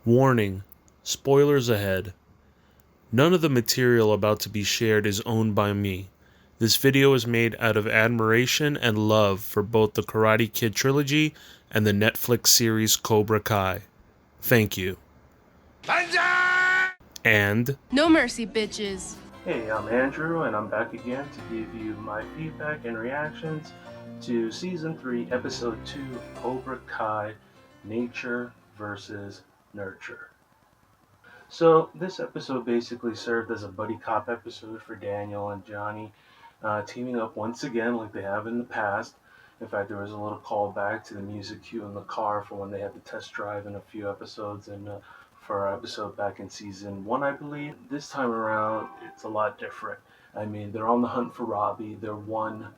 Warning, spoilers ahead. None of the material about to be shared is owned by me. This video is made out of admiration and love for both the Karate Kid trilogy and the Netflix series Cobra Kai. Thank you. And no mercy, bitches. Hey, I'm Andrew, and I'm back again to give you my feedback and reactions to Season 3, Episode 2, Cobra Kai, Nature versus Nurture. So, this episode basically served as a buddy cop episode for Daniel and Johnny, teaming up once again like they have in the past. In fact, there was a little callback to the music cue in the car for when they had the test drive in a few episodes, and for our episode back in Season 1, I believe. This time around, it's a lot different. I mean, they're on the hunt for Robbie. Their one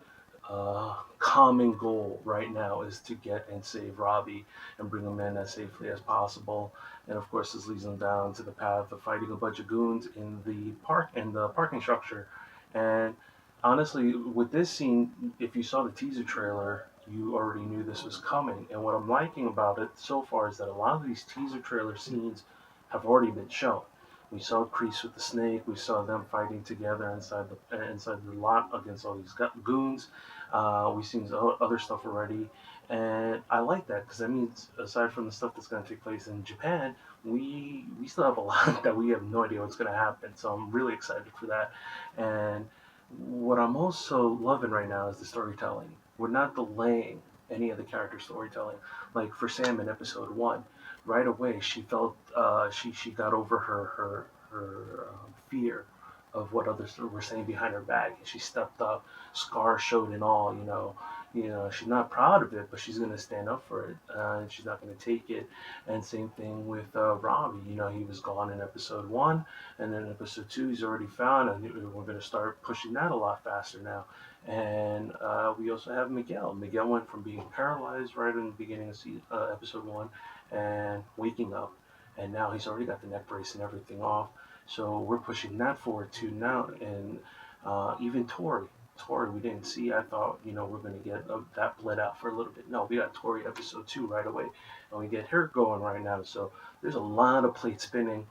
common goal right now is to get and save Robbie and bring him in as safely as possible. And of course, this leads them down to the path of fighting a bunch of goons in the parking structure. And honestly, with this scene, if you saw the teaser trailer, you already knew this was coming. And what I'm liking about it so far is that a lot of these teaser trailer scenes have already been shown. We saw Kreese with the snake. We saw them fighting together inside the lot against all these goons. We've seen other stuff already, and I like that because that means aside from the stuff that's going to take place in Japan, we still have a lot that we have no idea what's going to happen. So I'm really excited for that. And what I'm also loving right now is the storytelling. We're not delaying any of the character storytelling. Like for Sam in episode 1, right away she felt she got over her fear of what others were saying behind her back. She stepped up. Scar showed in all. She's not proud of it, but she's gonna stand up for it, and she's not gonna take it. And same thing with Robbie. He was gone in episode 1, and then episode 2 he's already found, and we're gonna start pushing that a lot faster now. And we also have Miguel. Miguel went from being paralyzed right in the beginning of episode 1 and waking up, and now he's already got the neck brace and everything off. So we're pushing that forward too now, and even Tori, we didn't see. I thought we're going to get that bled out for a little bit. No, we got Tori episode 2 right away, and we get her going right now. So there's a lot of plate spinning,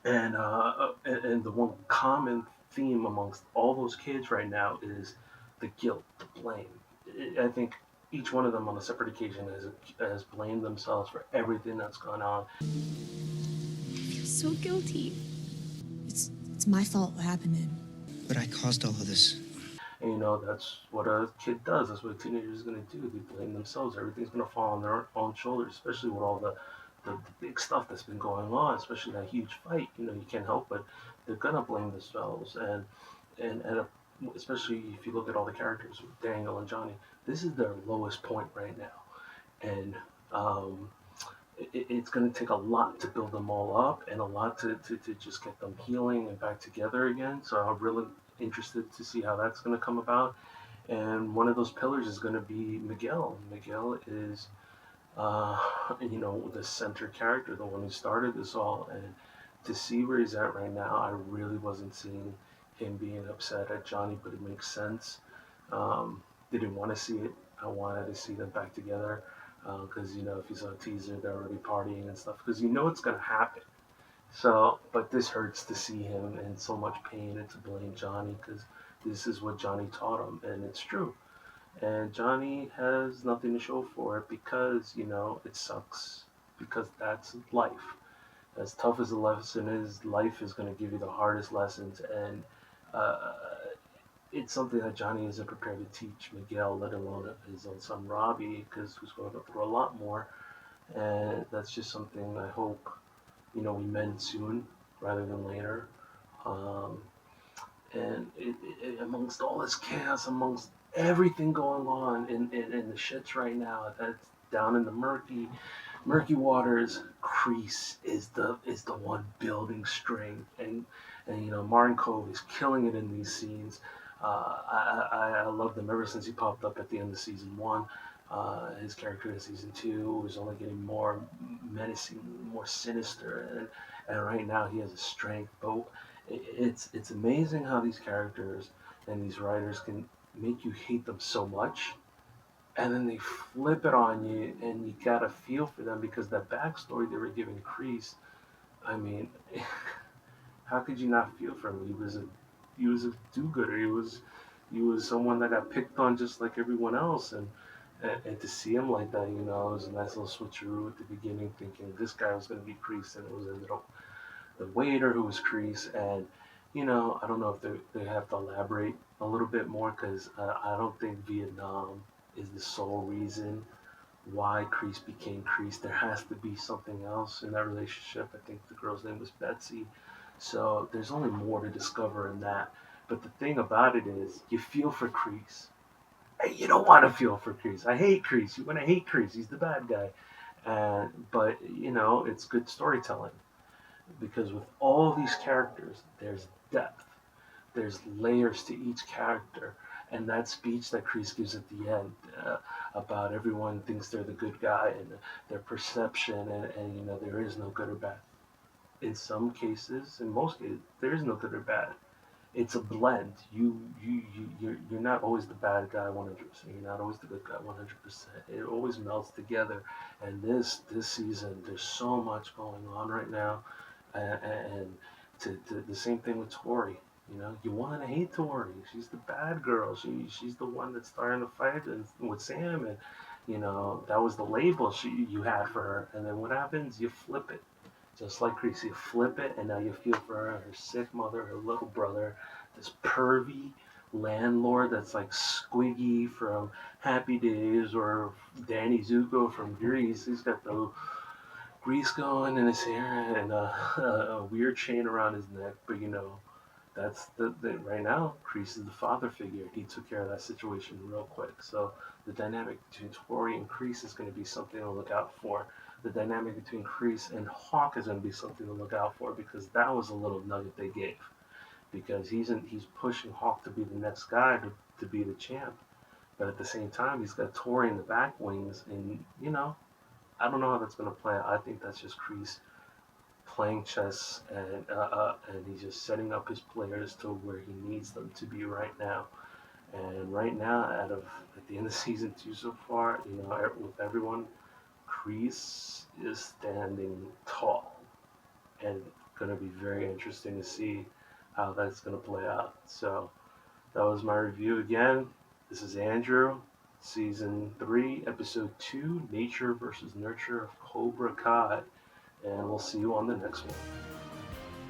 and the one common theme amongst all those kids right now is the guilt, the blame. I think each one of them on a separate occasion has blamed themselves for everything that's gone on. I feel so guilty. It's my fault what happened then. But I caused all of this. And that's what a kid does. That's what a teenager is going to do. They blame themselves. Everything's going to fall on their own shoulders, especially with all the big stuff that's been going on, especially that huge fight. You can't help but they're going to blame themselves. And especially if you look at all the characters with Daniel and Johnny, this is their lowest point right now. And it's going to take a lot to build them all up and a lot to just get them healing and back together again. So I'm really interested to see how that's going to come about. And one of those pillars is going to be Miguel. Miguel is, the center character, the one who started this all. And to see where he's at right now, I really wasn't seeing him being upset at Johnny, but it makes sense. Didn't want to see it. I wanted to see them back together. Because if you saw a teaser, they're already partying and stuff. Because it's going to happen. So, but this hurts to see him in so much pain and to blame Johnny, because this is what Johnny taught him, and it's true. And Johnny has nothing to show for it because it sucks. Because that's life. As tough as the lesson is, life is going to give you the hardest lessons, and it's something that Johnny isn't prepared to teach Miguel, let alone his own son Robbie, because who's going through a lot more. And that's just something I hope, we mend soon rather than later. And amongst all this chaos, amongst everything going on in the shits right now, that's down in the murky waters, Kreese is the one building strength, and Martin Cove is killing it in these scenes. I loved him ever since he popped up at the end of season 1. His character in season 2 was only getting more menacing, more sinister, and right now he has a strength. But it's amazing how these characters and these writers can make you hate them so much, and then they flip it on you, and you gotta feel for them because that backstory they were giving Kreese. I mean, how could you not feel for him? He was a do-gooder. He was someone that got picked on just like everyone else, and to see him like that, it was a nice little switcheroo at the beginning, thinking this guy was going to be Kreese, and it was ended up the waiter who was Kreese, and I don't know if they have to elaborate a little bit more because I don't think Vietnam is the sole reason why Kreese became Kreese. There has to be something else in that relationship. I think the girl's name was Betsy. So there's only more to discover in that. But the thing about it is, you feel for Kreese. Hey, you don't want to feel for Kreese. I hate Kreese. You want to hate Kreese. He's the bad guy. But it's good storytelling because with all these characters, there's depth. There's layers to each character, and that speech that Kreese gives at the end about everyone thinks they're the good guy and their perception, and there is no good or bad. In some cases, in most cases, there is no good or bad. It's a blend. You're not always the bad guy 100%. You're not always the good guy 100%. It always melts together. And this season, there's so much going on right now, and to the same thing with Tori. You want to hate Tori. She's the bad girl. She's the one that's starting to fight with Sam, and that was the label you had for her. And then what happens? You flip it. Just like Greasy, you flip it, and now you feel for her sick mother, her little brother, this pervy landlord that's like Squiggy from Happy Days or Danny Zuko from Grease. He's got the grease going in his hair and a weird chain around his neck, but that's the right now. Kreese is the father figure. He took care of that situation real quick. So the dynamic between Tori and Kreese is going to be something to look out for. The dynamic between Kreese and Hawk is going to be something to look out for because that was a little nugget they gave. Because he's pushing Hawk to be the next guy to be the champ, but at the same time he's got Tori in the back wings, and I don't know how that's going to play out. I think that's just Kreese playing chess, and he's just setting up his players to where he needs them to be right now. And right now, at the end of season 2 so far, with everyone, Kreese is standing tall, and going to be very interesting to see how that's going to play out. So that was my review again. This is Andrew, season 3, episode 2, Nature versus Nurture of Cobra Kai, and we'll see you on the next one.